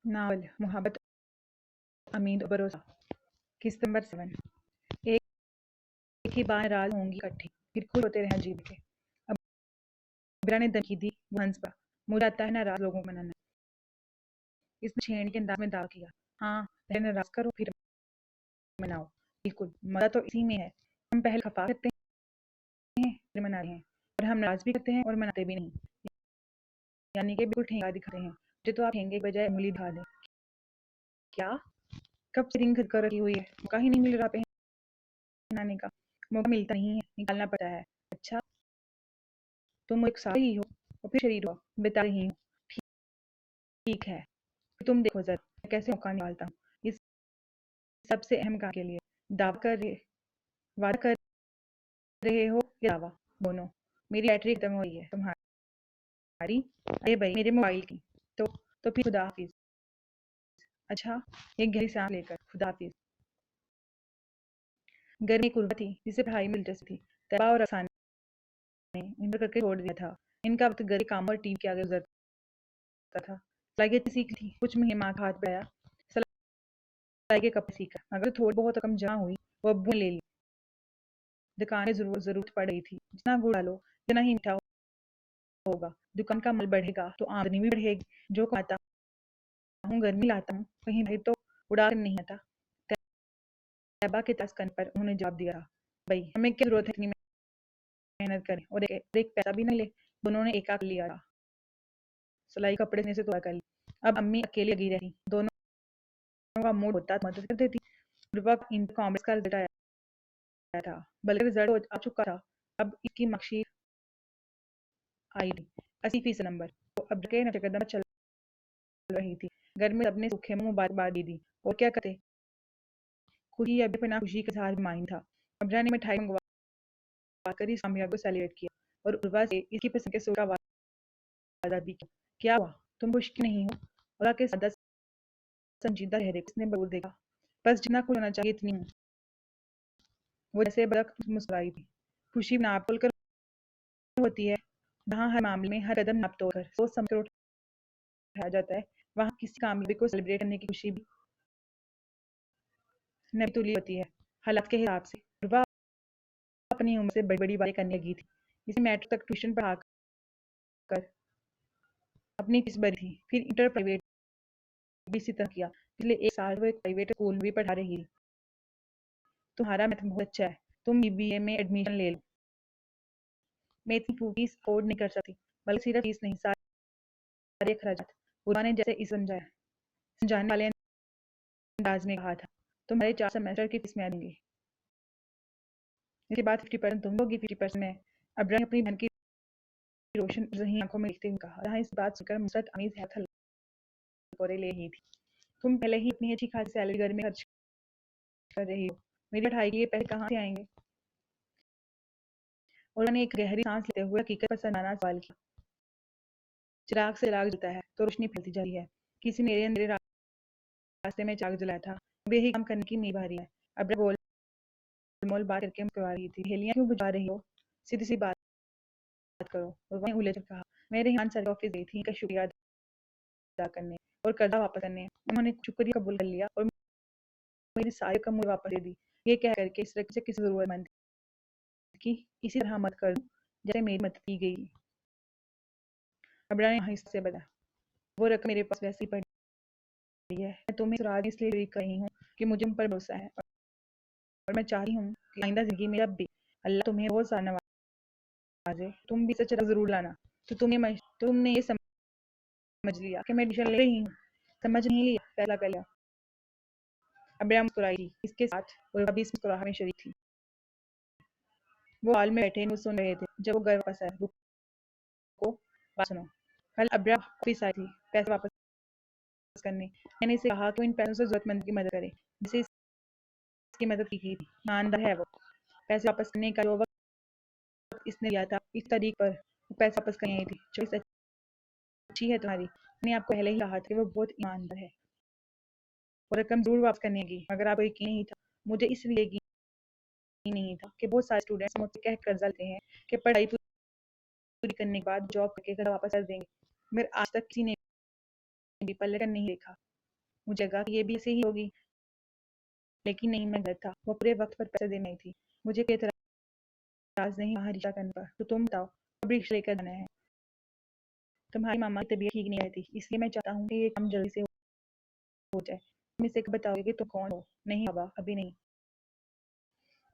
Novel محبت امید اور بھروسہ قسط نمبر 7۔ ایک ہی بار رات ہوں گی اکٹھی، پھر خوش ہوتے رہے جیت کے۔ ابرا نے دھمکی دی، وہ ہنس پڑا۔ مجھے آتا ہے ناراض لوگوں کو منانا۔ اس نے چھیڑنے کے انداز میں دعویٰ کیا۔ ہاں، پہلے ناراض کرو پھر مناؤ۔ بالکل، مزہ تو اسی میں ہے۔ ہم پہلے خفا کرتے ہیں پھر مناتے ہیں، اور ہم ناراض بھی کرتے ہیں اور مناتے بھی نہیں، یعنی کہ بالکل ٹھینگا دکھاتے ہیں۔ مجھے تو آپ ٹھینگے کے بجائے انگلی دکھا دیں۔ کیا؟ کب سے رنگ گھر کر رکھی ہوئی ہے، موقع ہی نہیں مل رہا پہنانے کا۔ موقع ملتا نہیں ہے، نکالنا پڑتا ہے۔ اچھا، تم ایک ساتھ ہی ہو اور پھر شریر ہو، بتا رہی ہوں۔ ٹھیک ہے، پھر تم دیکھو ذرا میں کیسے موقع نکالتا ہوں اس سب سے اہم کام کے لیے۔ وعدہ کر رہے ہو یا دعویٰ؟ دونوں۔ میری بیٹری ختم ہو رہی ہے، تمہاری؟ ارے بھائی، میرے موبائل کی۔ تو پھر خدا حافظ۔ اچھا، ایک گہری سانس لے کر خدا حافظ۔ گھر میں ایک عروا تھی جسے پڑھائی میں دلچسپی تھی۔ طیبہ اور رخسانہ نے انٹر کر کے چھوڑ دیا تھا۔ ان کا وقت گھر کے کاموں اور ٹی وی کے آگے گزرتا تھا۔ سلائی کی سیکھ تھی، کچھ مہینے ماں کا ہاتھ بڑھایا، سلائی کے کپڑے سیکھا، مگر تھوڑی بہت رقم جمع ہوئی وہ ابو نے لے لی۔ دکان میں ضرورت پڑ رہی تھی، جتنا گڑ ڈالو اتنا ہی میٹھا ہوگا۔ دکان کا مال بڑھے گا تو آمدنی بھی بڑھے گی۔ جو کماتا ہوں گھر میں لاتا ہوں، کہیں باہر تو اڑا کر نہیں آتا۔ طیبہ کے ترس کرنے پر انہوں نے جواب دیا، بھائی ہمیں کیا ضرورت ہے اتنی محنت کریں اور ایک پیسہ بھی نہ لے۔ دونوں نے ایک لیا، سلائی کپڑے سینے سے توڑ کر لی۔ اب امی اکیلی لگی رہی، دونوں کا موڈ ہوتا مدد کر دیتی۔ عروا کا انٹر کامرس کا رزلٹ آیا تھا، بلکہ رزلٹ آ چکا تھا، اب اس کی مارک شیٹ آئی تھی، 80% نمبر۔ وہ ابرا کے نقش قدم پر چل رہی تھی۔ گھر میں سب نے سوکھے منہ مبارکباد دی، اور کیا کرتے، خوشی ابھی پناہ خوشی کا اظہار مائن تھا۔ ابرا نے مٹھائی منگوا کر اس کامیابی کو سیلیبریٹ کیا اور عروا سے اس کی پسند کے سوٹ کا وعدہ بھی کیا۔ کیا ہوا، تم خوش نہیں ہو؟ عروا کے سادہ سنجیدہ چہرے کو اس نے بغور دیکھا۔ بس جتنا خوش ہونا چاہیے اتنی ہوں۔ وہ جیسے برق مسکرائی تھی۔ خوشی ناپ تول کر ہوتی ہے، جہاں ہر معاملے میں ہر قدم ناپ تول کر سوچ سمجھ کر اٹھایا جاتا ہے، وہاں کسی کامیابی کو سیلیبریٹ کرنے کی خوشی بھی نپی تلی ہوتی ہے، حالات کے حساب سے۔ عروا اپنی عمر سے بڑی بڑی باتیں کرنے لگی تھی۔ اسے میٹرک تک ٹیوشن پڑھا کر اپنی فیس بھری تھی، پھر انٹر پرائیویٹ بھی اسی طرح کیا۔ پچھلے 1 سال وہ ایک پرائیویٹ اسکول میں بھی پڑھا رہی تھی۔ تمہارا میتھ بہت اچھا ہے، تم BBA میں ایڈمیشن لے لو۔ میں اتنی فیس افورڈ نہیں کر سکتی، بلکہ صرف فیس نہیں، سارے اخراجات۔ عروا نے جیسے اسے سمجھانے والے انداز میں کہا تھا، تمہارے 4 سیمسٹر کی فیس میں دوں گی، اس کے بعد 50% تم دو گی، 50% میں۔ ابرا نے اپنی بہن کی روشن ذہین آنکھوں میں دیکھتے ہوئے کہا، جہاں اس بات سن کر مسرت آمیز حیرت ہلکورے لے رہی تھی۔ تم پہلے ہی اپنی اچھی خاصی سیلری گھر میں خرچ کر رہی ہو، میری پڑھائی کے لیے پیسے کہاں سے آئیں گے؟ عروا نے ایک گہری سانس لیتے ہوئے حقیقت پسندانہ سوال کیا۔ چراغ سے چراغ جلتا ہے تو روشنی پھیلتی جا رہی ہے، کسی نے میرے اندھیرے راستے میں چراغ جلایا تھا، اب یہی کام کرنے کی میری باری ہے۔ ابرا گول مول بات کر کے مسکرا رہی تھی، پہیلیاں کیوں بجھا رہی ہو، سیدھی سی بات کرو۔ عروا نے الجھ کر کہا، میں ریحان سر کے آفس گئی تھی ان کا شکریہ ادا کرنے اور قرضہ واپس کرنے۔ انہوں نے شکریہ قبول کر لیا اور میری ساری رقم مجھے واپس دے دی، یہ کہہ کر کہ اس رقم سے کسی ضرورت مند کی اسی طرح مدد کر دوں جیسے میری مدد کی گئی۔ ابرا نے آہستہ سے بتایا، وہ رقم میرے پاس ویسے ہی پڑی ہے، میں تمہیں سراغ اس لیے کر رہی ہوں کہ مجھے تم پر بھروسہ ہے، اور میں چاہتی ہوں کہ آئندہ زندگی میں جب بھی اللہ تمہیں بہت سارا نوازے، تم بھی سچ ضرور لانا۔ تو تم نے یہ سمجھ لیا کہ میں ٹیوشن لے رہی ہوں؟ سمجھ نہیں لیا، فیصلہ کر لیا۔ ابرا مسکرائی تھی، اس کے ساتھ عروا بھی اس مسکراہٹ میں شریک تھی۔ وہ ہال میں بیٹھے نیوز سن رہے تھے جب وہ گھر واپس آئے۔ رکو، بات سنو۔ کل ابرا آفس آئی تھی پیسے واپس کرنے۔ میں نے اسے کہا کہ وہ ان پیسوں سے ضرورت مند کی مدد کرے جسے اس کی مدد کی تھی۔ ایماندار ہے وہ۔ پیسے واپس کرنے کا جو وقت اس نے لیا تھا، اس تاریخ پر وہ پیسے واپس کرنے آئی تھی۔ چوائس اچھی ہے تمہاری، میں نے آپ کو پہلے ہی کہا تھا کہ وہ بہت ایماندار ہے، وہ رقم ضرور واپس کرنے گی، مگر آپ کو یقین نہیں تھا۔ مجھے اس لیے یقین نہیں تھا کہ بہت سارے اسٹوڈنٹس مجھ سے کہہ قرضہ لیتے ہیں کہ پڑھائی پوری کرنے کے بعد جاب کر کے گھر واپس کر دیں گے، مگر آج تک کسی نے بھی پلٹ کر نہیں دیکھا۔ مجھے لگا کہ یہ بھی ایسے ہی ہوگی، لیکن نہیں، میں غلط تھا۔ وہ پورے وقت پر پیسے دینے آئی تھی۔ مجھے کوئی اعتراض نہیں وہاں رشتہ کرنے پر۔ تو تم بتاؤ، اب رشتہ لے کر جانا ہے؟ تمہاری ماما کی طبیعت ٹھیک نہیں رہتی، اس لیے میں چاہتا ہوں کہ یہ کام جلدی سے ہو جائے۔ تم اسے کب بتاؤ گے کہ تم کون ہو؟ نہیں بابا، ابھی نہیں۔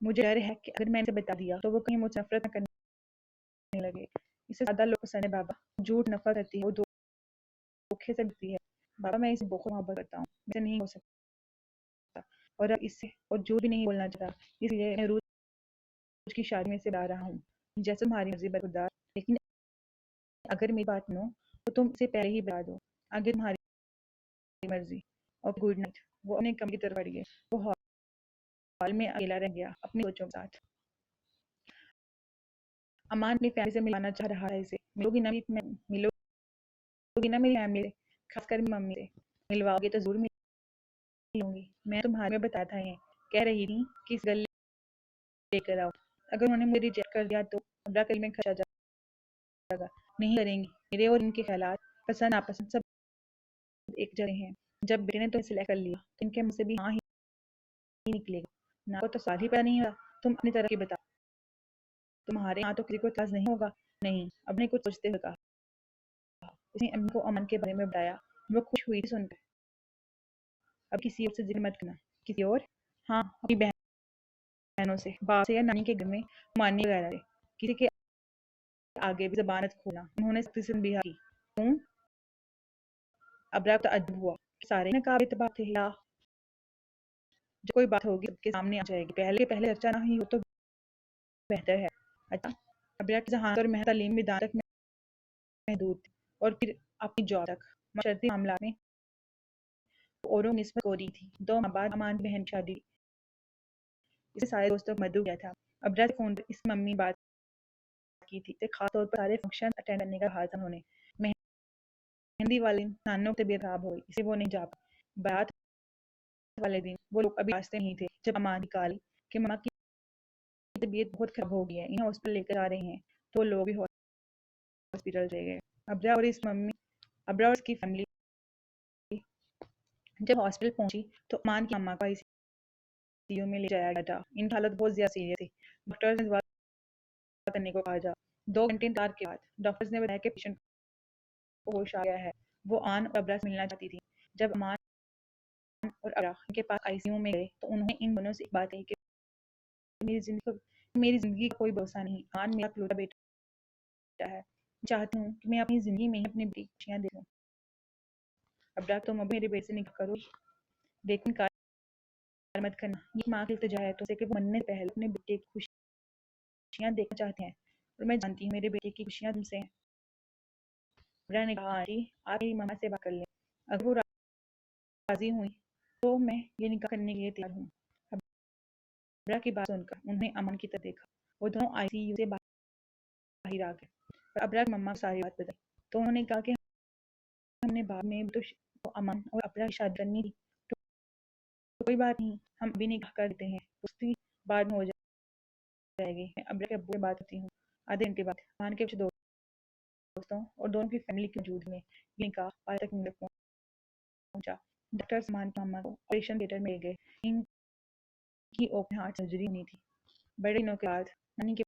مجھے ڈر ہے کہ اگر میں اسے بتا دیا تو وہ کہیں مجھ سے نفرت نہ کرنے لگے۔ اسے زیادہ لوگ پسند ہے بابا۔ جھوٹ نفرت کرتی ہے، وہ دھوکے سے ڈرتی ہے۔ بابا میں اسے بہت محبت کرتا ہوں، میں سے نہیں ہو سکتا، اور اب اس سے اور جھوٹ بھی نہیں بولنا چاہتا، اس لیے میں روز کی شادی میں سے بتا رہا ہوں، جیسے تمہاری مرضی برخودار۔ لیکن اگر میری بات سنو تو تم اسے پہلے ہی بتا دو، اگر تمہاری مرضی۔ اور گڈ نائٹ۔ وہ اپنے کمرے کی طرف بڑھ گئے۔ وہ ہال میں اکیلا رہ گیا اپنی سوچوں کے ساتھ۔ امان اپنی فیملی سے ملانا چاہ رہا ہے اسے۔ ملو گی نا میری فیملی سے، خاص کر ممی سے؟ ملواؤ گے تو ضرور ملوں گی۔ میں تمہارے میں بتایا تھا، یہ کہہ رہی تھی کہ اس گل لے کر آؤ۔ اگر انہوں نے مجھے ریجیکٹ کر دیا تو ابرا کل میں کھڑا جائے گا۔ نہیں کریں گی، میرے اور ان کے خیالات، پسند ناپسند سب ایک جگہ ہیں۔ جب بیٹے نے تمہیں سلیکٹ کر لیا تو ان کے منہ سے بھی ہاں ہی نکلے گا۔ نہ کو تو سال ہی پتا نہیں ہوا۔ تم اپنی طرف کی بتاؤ، تمہارے یہاں تو کسی کو اعتراض نہیں ہوگا؟ نہیں، اب نے کچھ سوچتے ہوئے کہا۔ اس نے امی کو امن کے بارے میں بتایا۔ وہ خوش ہوئی تھی سن کر۔ اب کسی اور سے ذکر مت کرنا۔ کسی اور؟ ہاں، اپنی بہنوں سے، باپ سے یا نانی کے گھر میں، مانی وغیرہ سے۔ کسی کے آگے بھی زبان مت کھولنا۔ انہوں نے سختی سے تنبیہ کی۔ کیوں؟ ابرا کو تعجب ہوا کہ سارے نقاب اتباع تھے، یا جو کوئی بات ہوگی سب کے سامنے آ جائے گی، پہلے چرچا نہ ہی ہو تو بہتر ہے۔ اچھا، ابرا کی ذہانت اور محض تعلیم بھی دان تک محدود تھی، اور پھر اپنی جاب تک۔ معاشرتی معاملات میں وہ اوروں نسبت کوری تھی۔ 2 ماہ بعد امان کی بہن کی شادی ہوئی۔ اسے سارے دوستوں کو مدعو کیا تھا۔ ابرا سے فون پر اس کی ممی بات کی تھی، اسے خاص طور پر سارے فنکشن اٹینڈ کرنے کا کہا تھا انہوں نے۔ مہندی والے دن نانو کی طبیعت خراب ہوئی، اس لیے وہ نہیں جا پائی۔ بارات والے دن وہ لوگ ابھی راستے میں ہی تھے جب امان کی کال کہ ماما کی طبیعت بہت خراب ہو گئی ہے، انہیں ہاسپٹل لے کر جا رہے ہیں۔ تو لوگ بھی ہاسپٹل چلے گئے۔ ابرا اور اس کی فیملی جب ہاسپٹل پہنچی تو امان کی ماما کو آئی سی یو میں لے جایا گیا تھا۔ ان کی حالت بہت زیادہ سیریس تھی۔ ڈاکٹرز نے دعا کرنے کو کہا جا۔ 2 گھنٹے انتظار کے بعد ڈاکٹرز نے بتایا کہ پیشنٹ کو ہوش آ گیا ہے۔ وہ آن اور ابرا سے ملنا چاہتی تھی۔ جب امان اور ابرا ان کے پاس آئی سی یو میں گئے تو انہوں نے ان دونوں سے ایک بات کہی کہ میری زندگی کا کوئی بھروسہ نہیں۔ امان میرا اکلوتا بیٹا ہے، میں چاہتی ہوں کہ میں اپنی زندگی میں ہی اپنے بیٹے کی خوشیاں دیکھوں۔ ابرا، تم اب میرے بیٹے سے نکاح کرو گی؟ لیکن انکار مت کرنا، یہ ماں کی التجا ہے تم سے کہ وہ مرنے سے پہلے اپنے بیٹے کی خوشیاں دیکھنا چاہتے ہیں، اور میں جانتی ہوں میرے بیٹے کی خوشیاں تم سے ہیں۔ ابرا نے کہا، آنٹی آپ میری ماما سے بات کر لیں، اگر وہ راضی ہوئی تو میں یہ نکاح کرنے کے لیے تیار ہوں۔ ابرا کی بات سن کر انہوں نے امان کی طرف دیکھا۔ وہ دونوں آئی سی یو سے باہر آ گئے اور ابرا کی ماما کو ساری بات بتائی۔ تو انہوں نے کہا کہ ہم نے بعد میں تو امان اور ابرا کی شادی کرنی تھی، تو کوئی بات نہیں، ہم ابھی نکاح کر دیتے ہیں، دوستی بعد میں ہو جائے گی۔ میں ابرا کے ابو سے بات کرتی ہوں۔ آدھے گھنٹے بعد امان کے کچھ دوستوں اور دونوں کی فیملی کی موجود میں یہ نکاح آج تک منڈپ پہنچا۔ ڈاکٹر امان کی ماما کو آپریشن تھیٹر میں لے گئے۔ ان کی اوپن ہارٹ سرجری ہونی تھی۔ بڑے دنوں کے بعد نانی کے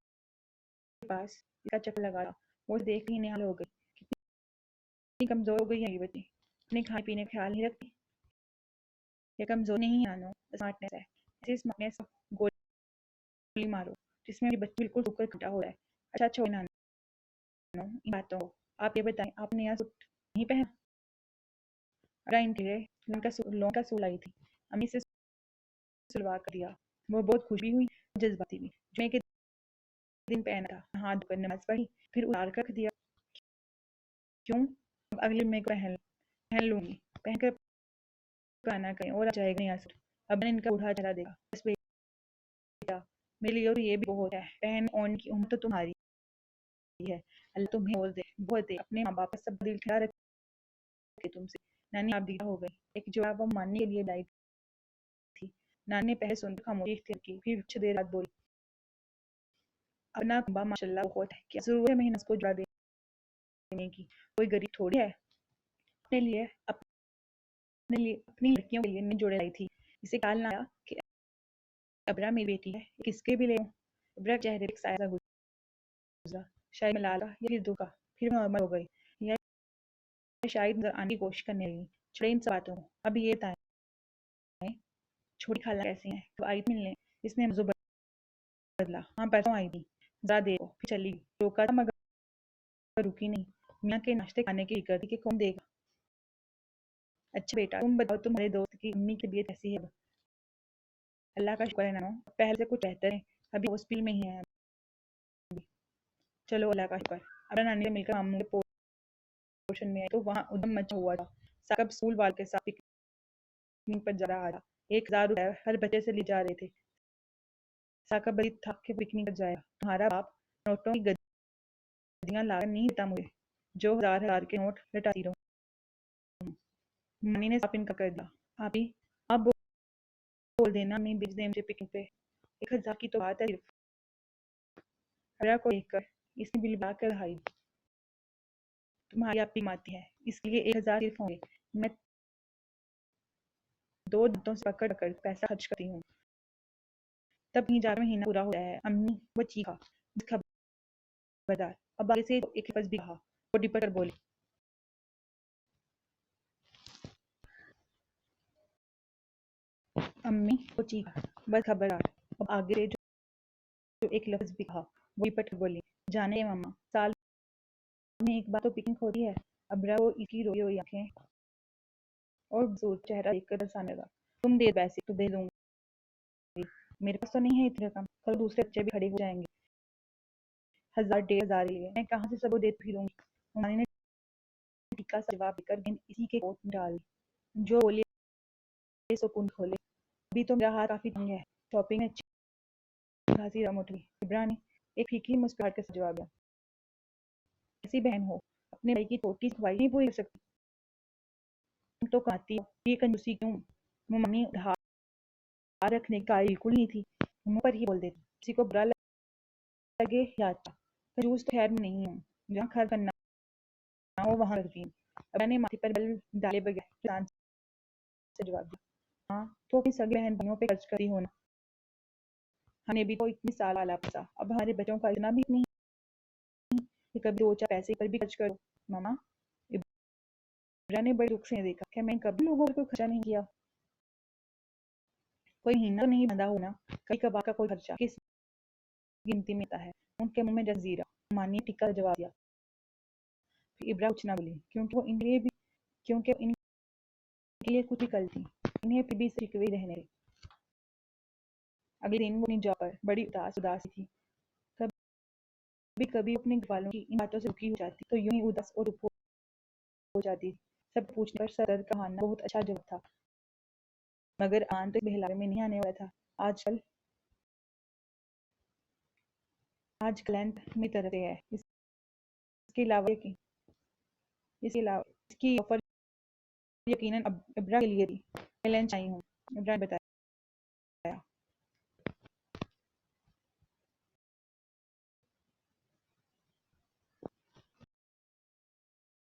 پاس اس کا چکر لگا تھا۔ وہ اسے دیکھ کے ہی نہال ہو گئی۔ کتنی کمزور ہو گئی ہے یہ بچی، اپنے کھانے پینے کا خیال نہیں رکھتی۔ یہ کمزور نہیں ہے نانو، اسمارٹنیس ہے۔ ایسی اسمارٹنیس کا گولی مارو جس میں میری بچی بالکل سوکھ کر کھٹا ہو رہا ہے۔ اچھا چھوڑیں نانو ان باتوں کو، آپ یہ بتائیں آپ نے نیا سوٹ نہیں پہنا؟ ابرا ان کے لیے لون کا سوٹ لائی تھی، امی سے سلوا کر دیا۔ وہ بہت خوش بھی ہوئی اور جذباتی بھی۔ جمعے کے دن پہنا تھا، نہا دھو کر نماز پڑھی، پھر اتار کر رکھ دیا۔ کیوں؟ اب اگلے جمعے کو پہن لوں گی، پہن کر پرانا کریں اور آ جائے گا نیا سوٹ۔ اب نے ان کا بوڑھا چہرہ دیکھا۔ بس بیٹا، میرے لیے اور یہ بھی بہت ہے، پہن اون کی عمر تو تمہاری ہے، اللہ تمہیں بہت دے، اپنے ماں باپ کا سب دل کھلا رکھے تم سے۔ نانی آپ دیدہ ہو گئی، ایک جواب وہ ماننے کے لیے لائی تھی۔ نانی نے پہلے سن کر خاموشی اختیار کی، پھر کچھ دیر بعد بولی، ابنا کنبا ماشاءاللہ بہت ہے، کیا ضرورت ہے مہینہ کو جڑا دینے کی؟ کوئی غریب تھوڑی ہے، اپنے لیے اپنی لڑکیوں کے لیے نئے جوڑے لائی تھی. اسے خیال نہ آیا کہ ابرا میری بیٹی ہے, کس کے بھی لے لوں. ابرا کے چہرے پہ ایک سایہ سا گزرا, شاید ملالہ یا پھر دکھا, پھر نارمل ہو گئی, یا شاید نظر آنے کی کوشش کرنے لگی. چھوڑے ان سب باتوں کو, اب یہ بتائیں چھوٹی خالہ کیسی ہیں, کب آئی تھی ملنے. اس نے موضوع بدلا. ہاں پرسوں آئی تھی, ذرا دیر کو, پھر چلی گئی. روکا تھا مگر رکی نہیں. میاں کے ناشتے کھانے کی فکر تھی کہ کون دے گا. اچھا بیٹا تم بتاؤ, تمہارے دوست کی امی کی طبیعت کیسی ہے اب؟ اللہ کا شکر ہے نانو, پہلے سے کچھ بہتر ہے, ابھی ہاسپٹل میں ہی ہے. چلو اللہ کا شکر. ابرا نانی سے مل کر ماموں کے پورشن میں آئی تو وہاں ادھم مچا ہوا تھا. ثاقب اسکول والوں کے ساتھ پکنک پر جا رہا تھا. 1,000 روپے ہر بچے سے لی جا رہے تھے. ثاقب بڑی تھک کے پکنک پر جایا. تمہارا باپ نوٹوں کی گدیاں لا کر نہیں دیتا مجھے, جو ہزار ہزار کے نوٹ لٹاتی رہوں. مانی نے صاف انکار کر دیا. بھابھی آپ بول دینا امی بھیج دیں مجھے پکنک پہ. 1,000 کی تو بات ہے صرف. ابرا کو دیکھ کر اس نے بل بلا کر دہائی دی. تمہاری اپی ماتی ہے, اس لیے 1,000 صرف ہوں گے. میں 2 دانتوں سے پکڑ پکڑ پیسہ خرچ کرتی ہوں, تب کہیں جا کر مہینہ پورا ہو جاتا ہے. امی وہ چیخا. بس خبردار, اب آگے سے ایک لفظ بھی کہا. وہ ڈپٹ کر بولی. امی وہ چیخا. بس خبردار, اب آگے سے جو ایک لفظ بھی کہا. وہ ڈپٹ کر بولی. جانے ماما, سال میں ایک بار تو پکنک ہوتی ہے. ابرا کو اس کی روئی ہوئی آنکھیں اور بزرگ چہرہ دیکھ کر ترس آنے لگا. تم دے پیسے تو دے دوں گی, میرے پاس تو نہیں ہے اتنی رقم. کل دوسرے بچے بھی کھڑے ہو جائیں گے 1,000 1,500 لیے, میں کہاں سے سب کو دیتی پھروں گی. ممانی نے ٹھیکا سا جواب دے کر گیند اسی کے کوٹ میں ڈال دی. جو بولیے سکون کھولے. ابھی تو میرا ہاتھ کافی تنگ ہے, شاپنگ میں اچھی خاصی رقم اٹھ گئی. ابرا نے ایک پھیکی مسکراہٹ کے ساتھ جواب دیا. ایسی بہن ہو, اپنے بھائی کی چھوٹی سی خواہش نہیں پوری کر سکتی. تم تو کماتی ہو, یہ کنجوسی کیوں؟ ممانی ادھار رکھنے کی قائل بالکل نہیں تھی. منہ پر ہی بول دیتی, کسی کو برا لگے یا اچھا. کنجوس تو خیر میں نہیں ہوں, جہاں خرچ کرنا ہو وہاں کرتی ہوں. ابرا نے ماتھے پر بل ڈالے بغیر شان سے جواب دیا. ہاں تو اپنی سگی بہن بھائیوں پہ خرچ کرتی ہو نا. ہم نے بھی تو اتنی سال والا پیسہ, اب ہمارے بچوں کا اتنا بھی نہیں کہ کبھی 2 4 پیسے پر بھی خرچ کرو. ماما, ابرا نے بڑے دکھ سے دیکھا. کہ میں کبھی لوگوں پر کوئی خرچہ نہیں کیا. کوئی مہینہ تو نہیں بندھا ہونا, کبھی کبھار کا کوئی خرچہ کس گنتی میں آتا ہے. ان کے منہ میں جس زیرا. مانی نے ٹکا جواب دیا. پھر ابرا کچھ نہ بولی, کیونکہ ان کے لیے کچھ بھی کل تھی. انہیں پھر بھی اسے شکوے رہنے تھے. اگلے دن وہ اپنی جاب پر بڑی اداسی تھی. کبھی کبھی اپنے گھر والوں کی ان باتوں سے دکھی ہو جاتی تو یوں ہی اداس اور چپ ہو جاتی تھی. سب پوچھنے پر سر درد کا بہانا بہت اچھا جواب تھا, مگر آن تو بہلاوے میں نہیں آنے والا تھا. آج کلائنٹ میری طرف سے ہے. اس کے علاوہ اس کی آفر یقیناً ابرا کے لیے تھی. میں لنچ آئی ہوں, ابرا نے بتایا.